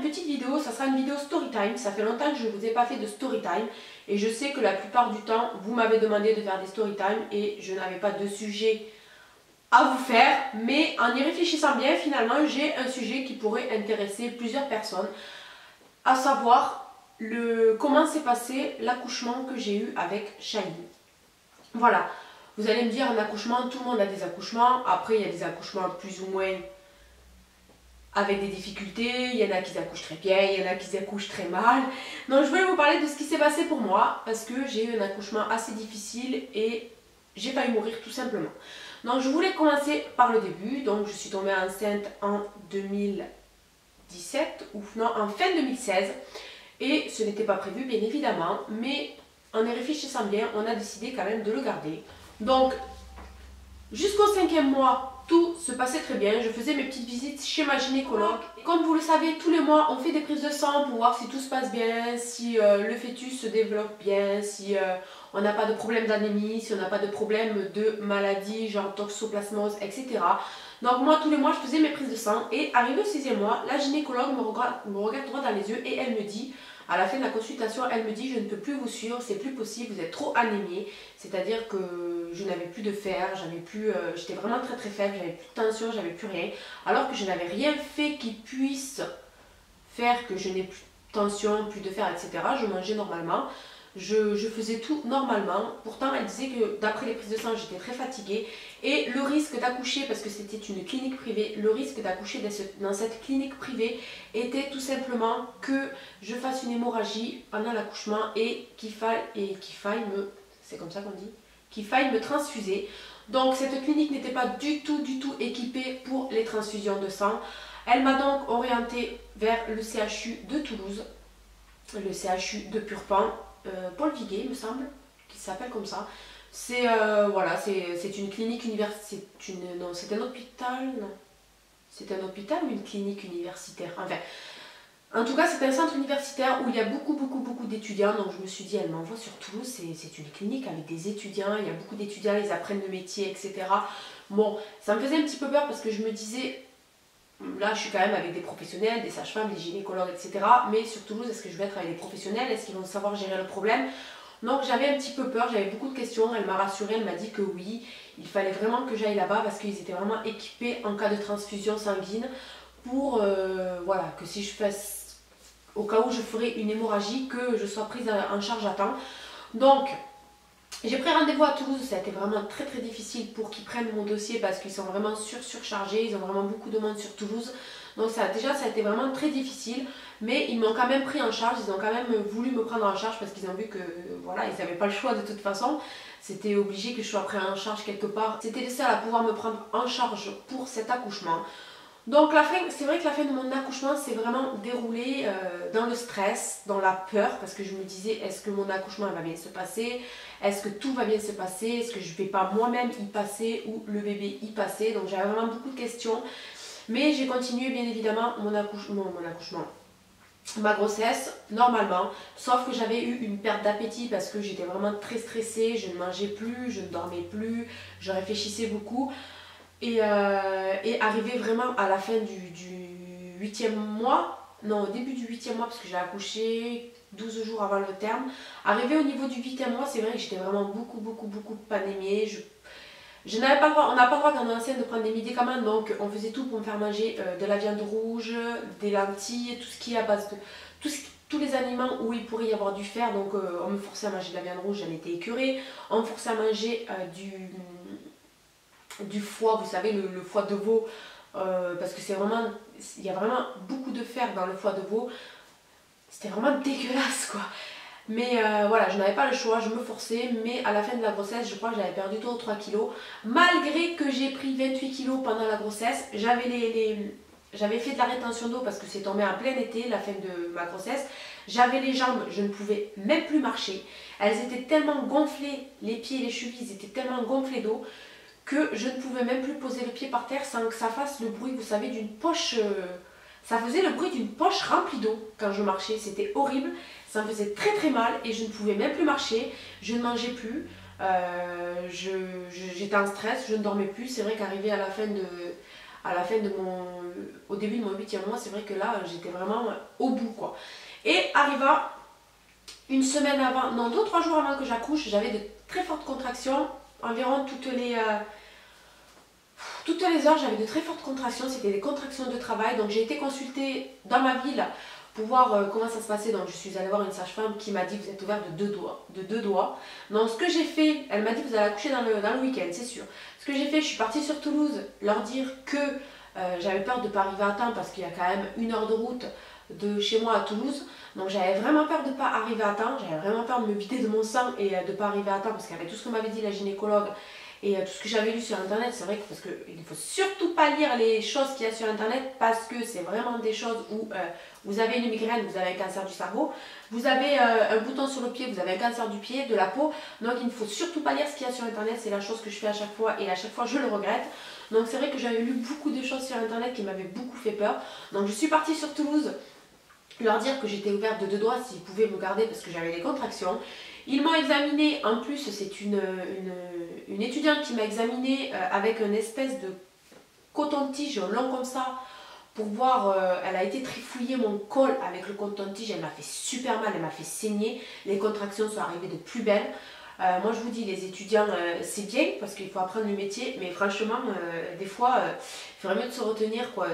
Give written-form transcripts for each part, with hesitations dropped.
petite vidéo, ça sera une vidéo story time. Ça fait longtemps que je ne vous ai pas fait de story time et je sais que la plupart du temps, vous m'avez demandé de faire des story time et je n'avais pas de sujet à vous faire. Mais en y réfléchissant bien, finalement, j'ai un sujet qui pourrait intéresser plusieurs personnes, à savoir comment s'est passé l'accouchement que j'ai eu avec Shahid. Voilà, vous allez me dire un accouchement, tout le monde a des accouchements. Après, il y a des accouchements plus ou moins avec des difficultés, il y en a qui accouchent très bien, il y en a qui accouchent très mal. Donc je voulais vous parler de ce qui s'est passé pour moi parce que j'ai eu un accouchement assez difficile et j'ai failli mourir tout simplement. Donc je voulais commencer par le début. Donc je suis tombée enceinte en 2017 ou non, en fin 2016 et ce n'était pas prévu bien évidemment, mais en y réfléchissant bien, on a décidé quand même de le garder. Donc jusqu'au 5e mois, tout se passait très bien. Je faisais mes petites visites chez ma gynécologue. Et comme vous le savez, tous les mois, on fait des prises de sang pour voir si tout se passe bien, si le fœtus se développe bien, si on n'a pas de problème d'anémie, si on n'a pas de problème de maladie, genre toxoplasmose, etc. Donc moi, tous les mois, je faisais mes prises de sang. Et arrivé au 6e mois, la gynécologue me regarde droit dans les yeux et elle me dit... À la fin de la consultation, elle me dit: je ne peux plus vous suivre, c'est plus possible, vous êtes trop anémiée. C'est-à-dire que je n'avais plus de fer, j'étais vraiment très très faible, j'avais plus de tension, j'avais plus rien. Alors que je n'avais rien fait qui puisse faire que je n'ai plus de tension, plus de fer, etc. Je mangeais normalement, je faisais tout normalement. Pourtant, elle disait que d'après les prises de sang, j'étais très fatiguée. Et le risque d'accoucher, parce que c'était une clinique privée, le risque d'accoucher dans cette clinique privée était tout simplement que je fasse une hémorragie pendant l'accouchement et qu'il faille me... C'est comme ça qu'on dit, qu'il faille me transfuser. Donc cette clinique n'était pas du tout équipée pour les transfusions de sang. Elle m'a donc orientée vers le CHU de Toulouse, le CHU de Purpan, Paul Viguet, il me semble, qui s'appelle comme ça. C'est voilà, c'est une clinique universitaire. Non, c'est un hôpital, non. C'est un hôpital ou une clinique universitaire? Enfin, en tout cas, c'est un centre universitaire où il y a beaucoup d'étudiants. Donc je me suis dit, elle m'envoie sur Toulouse, c'est une clinique avec des étudiants. Il y a beaucoup d'étudiants, ils apprennent le métier, etc. Bon, ça me faisait un petit peu peur parce que je me disais... Là, je suis quand même avec des professionnels, des sages-femmes, des gynécologues, etc. Mais sur Toulouse, est-ce que je vais être avec des professionnels? Est-ce qu'ils vont savoir gérer le problème? Donc j'avais un petit peu peur, j'avais beaucoup de questions. Elle m'a rassurée, elle m'a dit que oui, il fallait vraiment que j'aille là-bas parce qu'ils étaient vraiment équipés en cas de transfusion sanguine pour, voilà, que si je fasse, au cas où je ferais une hémorragie, que je sois prise en charge à temps. Donc... j'ai pris rendez-vous à Toulouse, ça a été vraiment très difficile pour qu'ils prennent mon dossier parce qu'ils sont vraiment surchargés, ils ont vraiment beaucoup de monde sur Toulouse. Donc ça a été vraiment très difficile, mais ils m'ont quand même pris en charge, ils ont quand même voulu me prendre en charge parce qu'ils ont vu que voilà, ils n'avaient pas le choix de toute façon. C'était obligé que je sois pris en charge quelque part. C'était les seuls à pouvoir me prendre en charge pour cet accouchement. Donc c'est vrai que la fin de mon accouchement s'est vraiment déroulée dans le stress, dans la peur, parce que je me disais, est-ce que mon accouchement va bien se passer? Est-ce que tout va bien se passer? Est-ce que je ne vais pas moi-même y passer ou le bébé y passer? Donc j'avais vraiment beaucoup de questions. Mais j'ai continué bien évidemment ma grossesse normalement. Sauf que j'avais eu une perte d'appétit parce que j'étais vraiment très stressée. Je ne mangeais plus, je ne dormais plus, je réfléchissais beaucoup. Et arrivé vraiment à la fin du 8e mois, non au début du 8e mois parce que j'ai accouché 12 jours avant le terme. Arrivé au niveau du 8e mois, c'est vrai que j'étais vraiment beaucoup anémiée. On n'a pas le droit quand on est enceinte de prendre des médicaments, donc on faisait tout pour me faire manger de la viande rouge, des lentilles, tout ce qui est à base de... tous les aliments où il pourrait y avoir du fer, donc on me forçait à manger de la viande rouge, j'en étais écœurée. On me forçait à manger du foie, vous savez, le foie de veau, parce que il y a vraiment beaucoup de fer dans le foie de veau. C'était vraiment dégueulasse quoi. Mais voilà, je n'avais pas le choix, je me forçais. Mais à la fin de la grossesse, je crois que j'avais perdu 2 ou 3 kilos. Malgré que j'ai pris 28 kilos pendant la grossesse, j'avais fait de la rétention d'eau parce que c'est tombé en plein été, la fin de ma grossesse. J'avais les jambes, je ne pouvais même plus marcher. Elles étaient tellement gonflées, les pieds et les chevilles étaient tellement gonflés d'eau que je ne pouvais même plus poser le pied par terre sans que ça fasse le bruit, vous savez, d'une poche... ça faisait le bruit d'une poche remplie d'eau quand je marchais, c'était horrible. Ça me faisait très mal et je ne pouvais même plus marcher, je ne mangeais plus, j'étais en stress, je ne dormais plus. C'est vrai qu'arrivé à à la fin de au début de mon 8e mois, c'est vrai que là, j'étais vraiment au bout, quoi. Et arriva une semaine avant, non, 2 ou 3 jours avant que j'accouche, j'avais de très fortes contractions, environ toutes les heures, j'avais de très fortes contractions, c'était des contractions de travail. Donc j'ai été consultée dans ma ville pour voir comment ça se passait. Donc je suis allée voir une sage-femme qui m'a dit vous êtes ouvert de 2 doigts. Donc ce que j'ai fait, elle m'a dit vous allez accoucher dans le week-end, c'est sûr. Ce que j'ai fait, je suis partie sur Toulouse, leur dire que j'avais peur de ne pas arriver à temps parce qu'il y a quand même 1 heure de route de chez moi à Toulouse. Donc j'avais vraiment peur de ne pas arriver à temps, j'avais vraiment peur de me vider de mon sang et de ne pas arriver à temps parce qu'avec tout ce que m'avait dit la gynécologue et tout ce que j'avais lu sur internet, c'est vrai que parce qu'il ne faut surtout pas lire les choses qu'il y a sur internet parce que c'est vraiment des choses où vous avez une migraine, vous avez un cancer du cerveau, vous avez un bouton sur le pied, vous avez un cancer du pied, de la peau, donc il ne faut surtout pas lire ce qu'il y a sur internet, c'est la chose que je fais à chaque fois et à chaque fois je le regrette. Donc c'est vrai que j'avais lu beaucoup de choses sur internet qui m'avaient beaucoup fait peur, donc je suis partie sur Toulouse leur dire que j'étais ouverte de 2 doigts s'ils pouvaient me garder parce que j'avais des contractions. Ils m'ont examinée, en plus c'est une étudiante qui m'a examinée avec une espèce de coton-tige long comme ça pour voir, elle a été trifouiller mon col avec le coton-tige, elle m'a fait super mal, elle m'a fait saigner, les contractions sont arrivées de plus belle. Moi je vous dis les étudiants c'est bien parce qu'il faut apprendre le métier mais franchement des fois il faudrait mieux de se retenir quoi,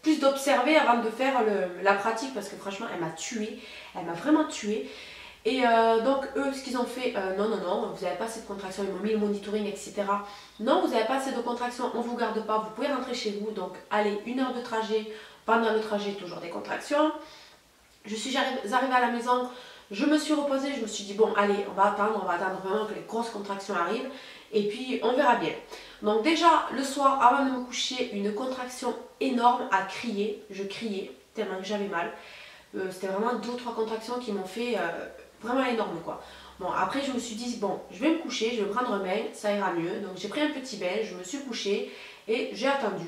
plus d'observer avant de faire la pratique parce que franchement elle m'a tuée, elle m'a vraiment tuée. Et donc eux ce qu'ils ont fait, non vous n'avez pas assez de contractions, ils m'ont mis le monitoring etc. Non vous n'avez pas assez de contractions, on ne vous garde pas, vous pouvez rentrer chez vous, donc allez 1 heure de trajet, pendant le trajet toujours des contractions. Je suis arrivée à la maison. Je me suis reposée, je me suis dit bon allez on va attendre vraiment que les grosses contractions arrivent et puis on verra bien. Donc déjà le soir avant de me coucher, une contraction énorme à crier, je criais tellement que j'avais mal. C'était vraiment 2 ou 3 contractions qui m'ont fait vraiment énorme quoi. Bon après je me suis dit bon je vais me coucher, je vais me prendre un bain, ça ira mieux. Donc j'ai pris un petit bain, je me suis couchée et j'ai attendu.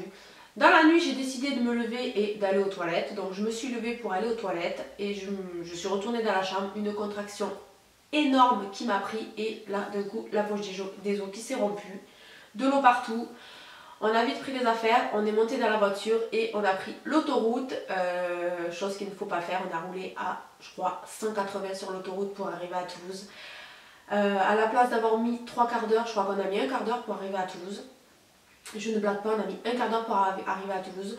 Dans la nuit, j'ai décidé de me lever et d'aller aux toilettes. Donc je me suis levée pour aller aux toilettes et je suis retournée dans la chambre. Une contraction énorme qui m'a pris et là d'un coup la poche des os qui s'est rompue. De l'eau partout. On a vite pris les affaires, on est monté dans la voiture et on a pris l'autoroute. Chose qu'il ne faut pas faire, on a roulé à je crois 180 sur l'autoroute pour arriver à Toulouse. À la place d'avoir mis 3 quarts d'heure, je crois qu'on a mis 1 quart d'heure pour arriver à Toulouse. Je ne blague pas, on a mis 1 quart d'heure pour arriver à Toulouse.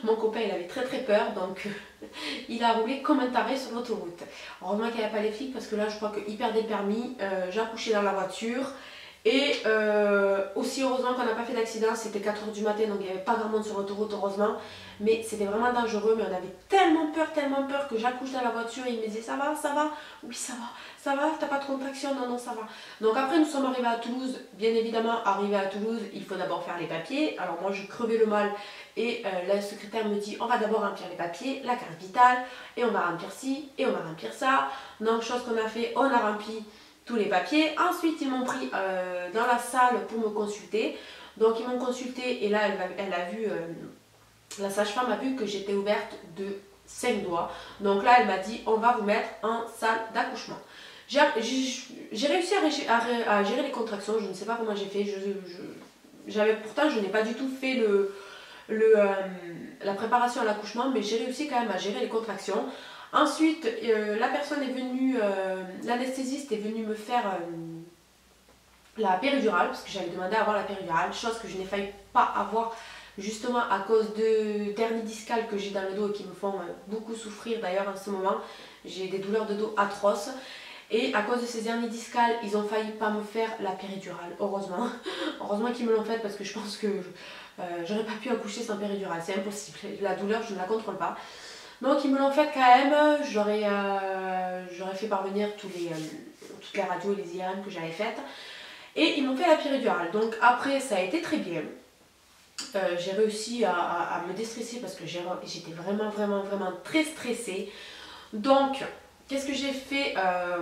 Mon copain il avait très peur donc il a roulé comme un taré sur l'autoroute. Heureusement qu'il n'y avait pas les flics parce que là je crois qu'il perdait le permis. J'ai accouché dans la voiture et aussi heureusement qu'on n'a pas fait d'accident, c'était 4 h du matin donc il n'y avait pas grand monde sur l'autoroute heureusement. Mais c'était vraiment dangereux, mais on avait tellement peur que j'accouche dans la voiture et il me disait ça va, oui ça va, t'as pas de contraction, non ça va. Donc après nous sommes arrivés à Toulouse, bien évidemment arrivé à Toulouse il faut d'abord faire les papiers. Alors moi je crevais le mal et la secrétaire me dit on va d'abord remplir les papiers, la carte vitale et on va remplir ci et on va remplir ça. Donc chose qu'on a fait, on a rempli tous les papiers. Ensuite ils m'ont pris dans la salle pour me consulter. Donc ils m'ont consulté et là elle a vu... la sage-femme a vu que j'étais ouverte de 5 doigts. Donc là, elle m'a dit, on va vous mettre en salle d'accouchement. J'ai réussi à gérer les contractions. Je ne sais pas comment j'ai fait. Pourtant, je n'ai pas du tout fait la préparation à l'accouchement, mais j'ai réussi quand même à gérer les contractions. Ensuite, la personne est venue, l'anesthésiste est venu me faire la péridurale, parce que j'avais demandé à avoir la péridurale, chose que je n'ai failli pas avoir justement à cause de d'hernies discales que j'ai dans le dos et qui me font beaucoup souffrir d'ailleurs en ce moment. J'ai des douleurs de dos atroces et à cause de ces hernies discales ils ont failli pas me faire la péridurale, heureusement. Heureusement qu'ils me l'ont faite parce que je pense que j'aurais pas pu accoucher sans péridurale, c'est impossible, la douleur je ne la contrôle pas. Donc ils me l'ont faite quand même, j'aurais fait parvenir toutes les radios et les IRM que j'avais faites et ils m'ont fait la péridurale. Donc après ça a été très bien. J'ai réussi à me déstresser parce que j'étais vraiment très stressée. Donc qu'est-ce que j'ai fait,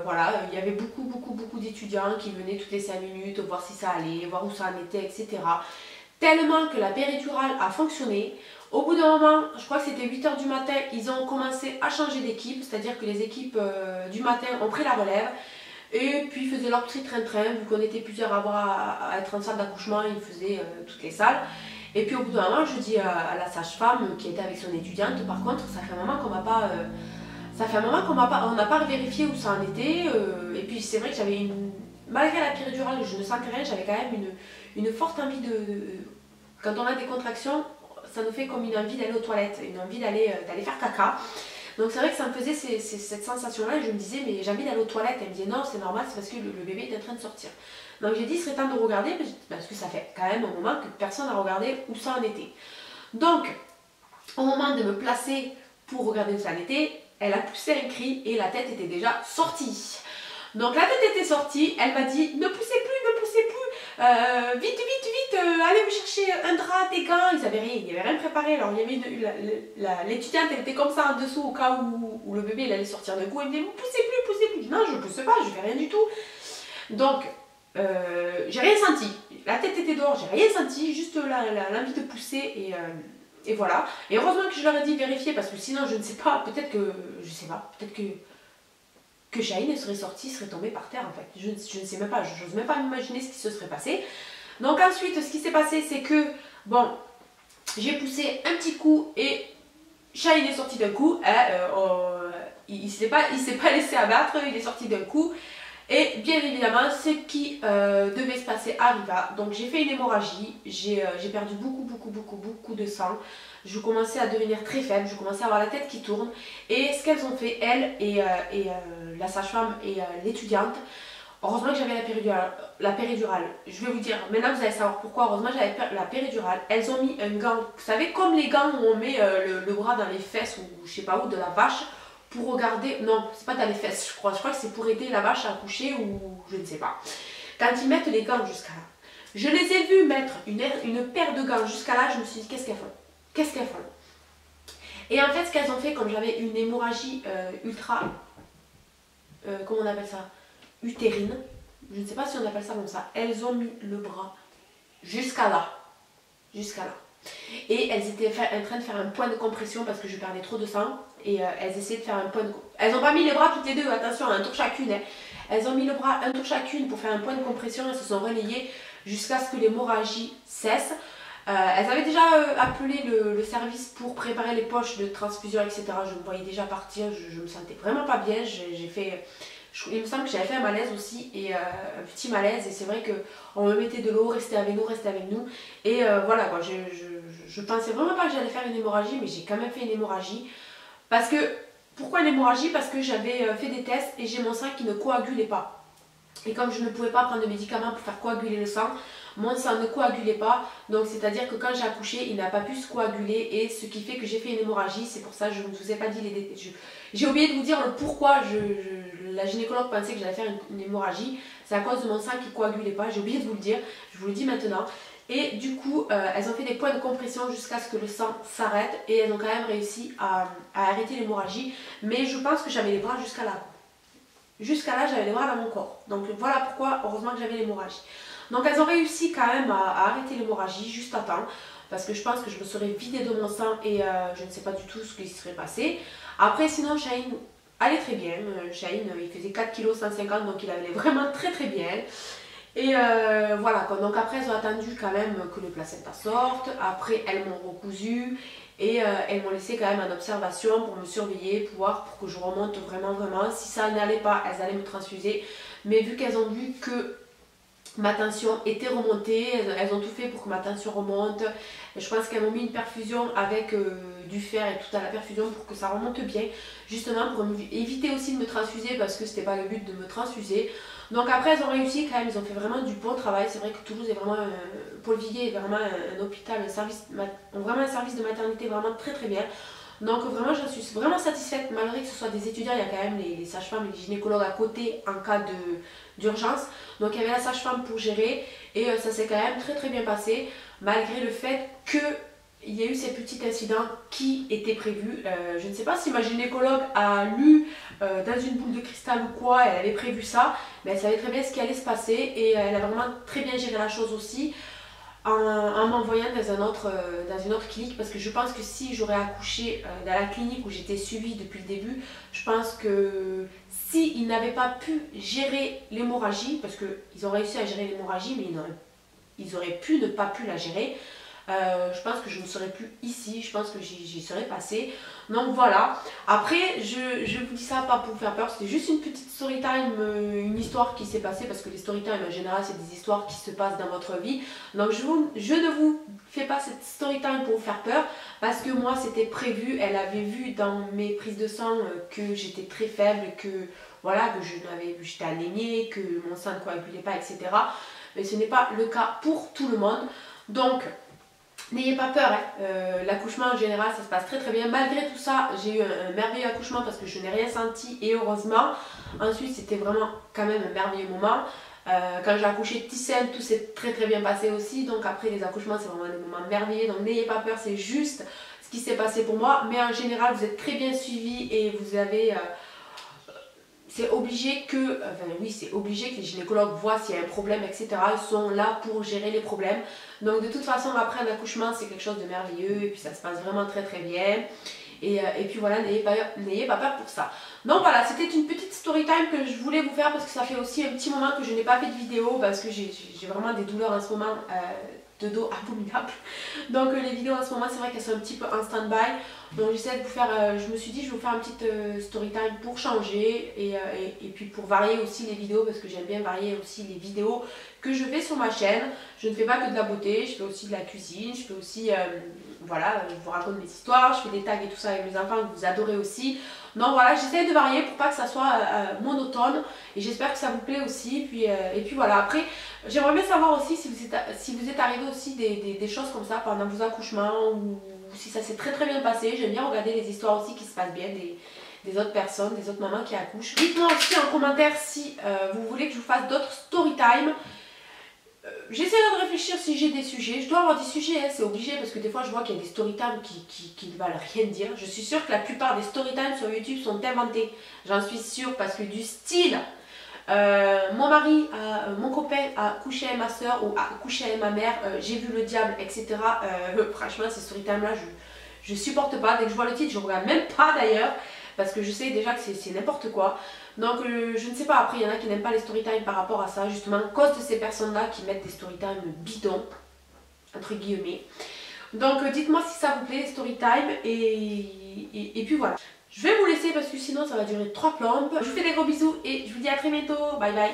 voilà, il y avait beaucoup d'étudiants qui venaient toutes les 5 minutes voir si ça allait, voir où ça en était, etc. Tellement que la péridurale a fonctionné. Au bout d'un moment, je crois que c'était 8 h du matin, ils ont commencé à changer d'équipe, c'est-à-dire que les équipes du matin ont pris la relève. Et puis ils faisaient leur petit train-train, vu qu'on était plusieurs à être en salle d'accouchement, ils faisaient toutes les salles. Et puis au bout d'un moment, je dis à la sage-femme qui était avec son étudiante, par contre, ça fait un moment qu'on m'a pas... ça fait un moment qu'on on n'a pas vérifié où ça en était. Et puis c'est vrai que j'avais une... Malgré la péridurale, je ne sentais rien, j'avais quand même une forte envie Quand on a des contractions, ça nous fait comme une envie d'aller aux toilettes, une envie d'aller faire caca. Donc c'est vrai que ça me faisait cette sensation-là et je me disais mais j'ai envie d'aller aux toilettes. Elle me disait non, c'est normal, c'est parce que le bébé est en train de sortir. Donc j'ai dit il serait temps de regarder parce que ça fait quand même un moment que personne n'a regardé où ça en était. Donc au moment de me placer pour regarder où ça en était, elle a poussé un cri et la tête était déjà sortie. Donc la tête était sortie, elle m'a dit ne poussez plus, vite, allez me chercher un drap, des gants. Ils avaient rien, il n'y avait rien préparé. Alors il y avait l'étudiante, elle était comme ça en dessous au cas où le bébé il allait sortir d'un coup. Elle me dit poussez plus. Non, je ne pousse pas, je ne fais rien du tout. Donc j'ai rien senti. La tête était dehors, j'ai rien senti, juste l'envie de pousser et voilà. Et heureusement que je leur ai dit vérifier parce que sinon je ne sais pas, peut-être que Shaheen serait sortie, serait tombée par terre en fait. Je ne sais même pas, je n'ose même pas m'imaginer ce qui se serait passé. Donc ensuite, ce qui s'est passé, c'est que, bon, j'ai poussé un petit coup et Shaheen est sorti d'un coup. Il ne s'est pas laissé abattre, il est sorti d'un coup. Et bien évidemment, ce qui devait se passer arriva. Donc j'ai fait une hémorragie, j'ai perdu beaucoup de sang. Je commençais à devenir très faible, je commençais à avoir la tête qui tourne. Et ce qu'elles ont fait, elles et la sage-femme et l'étudiante, heureusement que j'avais la péridurale. Je vais vous dire, maintenant vous allez savoir pourquoi. Heureusement que j'avais la péridurale. Elles ont mis un gant, vous savez, comme les gants où on met le bras dans les fesses ou je sais pas où, de la vache. Pour regarder, non, c'est pas dans les fesses, je crois que c'est pour aider la vache à accoucher ou je ne sais pas. Quand ils mettent les gants jusqu'à là, je les ai vus mettre une paire de gants jusqu'à là, je me suis dit qu'est-ce qu'elles font? Qu'est-ce qu'elles font? Et en fait, ce qu'elles ont fait, comme j'avais une hémorragie comment on appelle ça? Utérine, je ne sais pas si on appelle ça comme ça, elles ont mis le bras jusqu'à là. Et elles étaient en train de faire un point de compression parce que je perdais trop de sang. Et elles essayaient de faire un point de... Elles n'ont pas mis les bras toutes les deux, attention, un tour chacune. Hein. Elles ont mis le bras un tour chacune pour faire un point de compression. Elles se sont relayées jusqu'à ce que l'hémorragie cesse. Elles avaient déjà appelé le service pour préparer les poches de transfusion, etc. Je me voyais déjà partir, je me sentais vraiment pas bien. Il me semble que j'avais fait un malaise aussi, et un petit malaise, et c'est vrai qu'on me mettait de l'eau, restez avec nous, et voilà quoi, je pensais vraiment pas que j'allais faire une hémorragie, mais j'ai quand même fait une hémorragie, parce que, pourquoi une hémorragie? Parce que j'avais fait des tests, et j'ai mon sang qui ne coagulait pas, et comme je ne pouvais pas prendre de médicaments pour faire coaguler le sang, mon sang ne coagulait pas, donc c'est à dire que quand j'ai accouché, il n'a pas pu se coaguler, et ce qui fait que j'ai fait une hémorragie. C'est pour ça que je ne vous ai pas dit les détails. J'ai oublié de vous dire le pourquoi la gynécologue pensait que j'allais faire une hémorragie. C'est à cause de mon sang qui ne coagulait pas, j'ai oublié de vous le dire, je vous le dis maintenant. Et du coup, elles ont fait des points de compression jusqu'à ce que le sang s'arrête, et elles ont quand même réussi à arrêter l'hémorragie, mais je pense que j'avais les bras jusqu'à là. Jusqu'à là, j'avais les bras dans mon corps. Donc voilà pourquoi, heureusement que j'avais l'hémorragie. Donc elles ont réussi quand même à arrêter l'hémorragie juste à temps, parce que je pense que je me serais vidée de mon sang et je ne sais pas du tout ce qui serait passé. Après sinon Shaheen allait très bien, Shaheen il faisait 4 kg 150, donc il allait vraiment très bien. Et voilà quoi. Donc après elles ont attendu quand même que le placenta sorte, après elles m'ont recousu et elles m'ont laissé quand même en observation pour me surveiller, pour que je remonte vraiment. Si ça n'allait pas, elles allaient me transfuser, mais vu qu'elles ont vu que ma tension était remontée, elles ont tout fait pour que ma tension remonte. Je pense qu'elles m'ont mis une perfusion avec du fer et tout à la perfusion pour que ça remonte bien, justement pour éviter aussi de me transfuser, parce que c'était pas le but de me transfuser. Donc après elles ont réussi quand même, ils ont fait vraiment du bon travail. C'est vrai que Toulouse est vraiment, Paul Viguier est vraiment un hôpital, vraiment un service de maternité vraiment très bien. Donc vraiment je suis vraiment satisfaite, malgré que ce soit des étudiants, il y a quand même les sages-femmes et les gynécologues à côté en cas d'urgence. Donc il y avait la sage-femme pour gérer, et ça s'est quand même très bien passé, malgré le fait qu'il y a eu ces petits incidents qui étaient prévus. Je ne sais pas si ma gynécologue a lu dans une boule de cristal ou quoi, elle avait prévu ça, mais elle savait très bien ce qui allait se passer, et elle a vraiment très bien géré la chose aussi, en m'envoyant dans une autre clinique, parce que je pense que si j'aurais accouché dans la clinique où j'étais suivie depuis le début, je pense que s'ils n'avaient pas pu gérer l'hémorragie, parce qu'ils ont réussi à gérer l'hémorragie, mais ils auraient pu ne pas pu la gérer, Je pense que je ne serai plus ici, je pense que j'y serai passée. Donc voilà. Après, je vous dis ça pas pour vous faire peur, c'était juste une petite story time, une histoire qui s'est passée, parce que les story time en général c'est des histoires qui se passent dans votre vie. Donc je ne vous fais pas cette story time pour vous faire peur, parce que moi c'était prévu. Elle avait vu dans mes prises de sang que j'étais très faible, que voilà, que j'étais anémiée, que mon sang ne coagulait pas, etc. Mais ce n'est pas le cas pour tout le monde. Donc n'ayez pas peur, hein. L'accouchement en général ça se passe très très bien. Malgré tout ça, j'ai eu un merveilleux accouchement parce que je n'ai rien senti, et heureusement. Ensuite c'était vraiment quand même un merveilleux moment. Quand j'ai accouché de Tissem, tout s'est très très bien passé aussi. Donc après les accouchements c'est vraiment des moments merveilleux. Donc n'ayez pas peur, c'est juste ce qui s'est passé pour moi. Mais en général vous êtes très bien suivis et vous avez... c'est obligé que, enfin oui, c'est obligé que les gynécologues voient s'il y a un problème, etc. Ils sont là pour gérer les problèmes. Donc de toute façon, après un accouchement, c'est quelque chose de merveilleux et puis ça se passe vraiment très très bien. Et puis voilà, n'ayez pas peur pour ça. Donc voilà, c'était une petite story time que je voulais vous faire parce que ça fait aussi un petit moment que je n'ai pas fait de vidéo parce que j'ai vraiment des douleurs en ce moment de dos abominables. Donc les vidéos en ce moment, c'est vrai qu'elles sont un petit peu en stand-by. Donc j'essaie de vous faire, je me suis dit je vais vous faire une petite story time pour changer et puis pour varier aussi les vidéos, parce que j'aime bien varier aussi les vidéos que je fais sur ma chaîne. Je ne fais pas que de la beauté, je fais aussi de la cuisine, je fais aussi, voilà, je vous raconte mes histoires, je fais des tags et tout ça avec mes enfants que vous adorez aussi. Donc voilà, j'essaie de varier pour pas que ça soit monotone, et j'espère que ça vous plaît aussi. Et puis voilà, après j'aimerais bien savoir aussi si vous êtes arrivé aussi des choses comme ça pendant vos accouchements, ou si ça s'est très très bien passé. J'aime bien regarder les histoires aussi qui se passent bien des autres personnes, des autres mamans qui accouchent. Dites-moi aussi en commentaire si vous voulez que je vous fasse d'autres story time. J'essaie de réfléchir si j'ai des sujets. Je dois avoir des sujets, hein, c'est obligé, parce que des fois je vois qu'il y a des story time qui ne valent rien dire. Je suis sûre que la plupart des story time sur YouTube sont inventés. J'en suis sûre, parce que du style... mon copain a couché avec ma soeur ou a couché avec ma mère, j'ai vu le diable, etc. Franchement, ces story time là, je supporte pas. Dès que je vois le titre, je regarde même pas d'ailleurs, parce que je sais déjà que c'est n'importe quoi. Donc je ne sais pas, après il y en a qui n'aiment pas les story time par rapport à ça, justement à cause de ces personnes là qui mettent des story time bidons, entre guillemets. Donc dites-moi si ça vous plaît les story time, et puis voilà. Je vais vous laisser parce que sinon ça va durer 3 plombes. Je vous fais des gros bisous et je vous dis à très bientôt. Bye bye.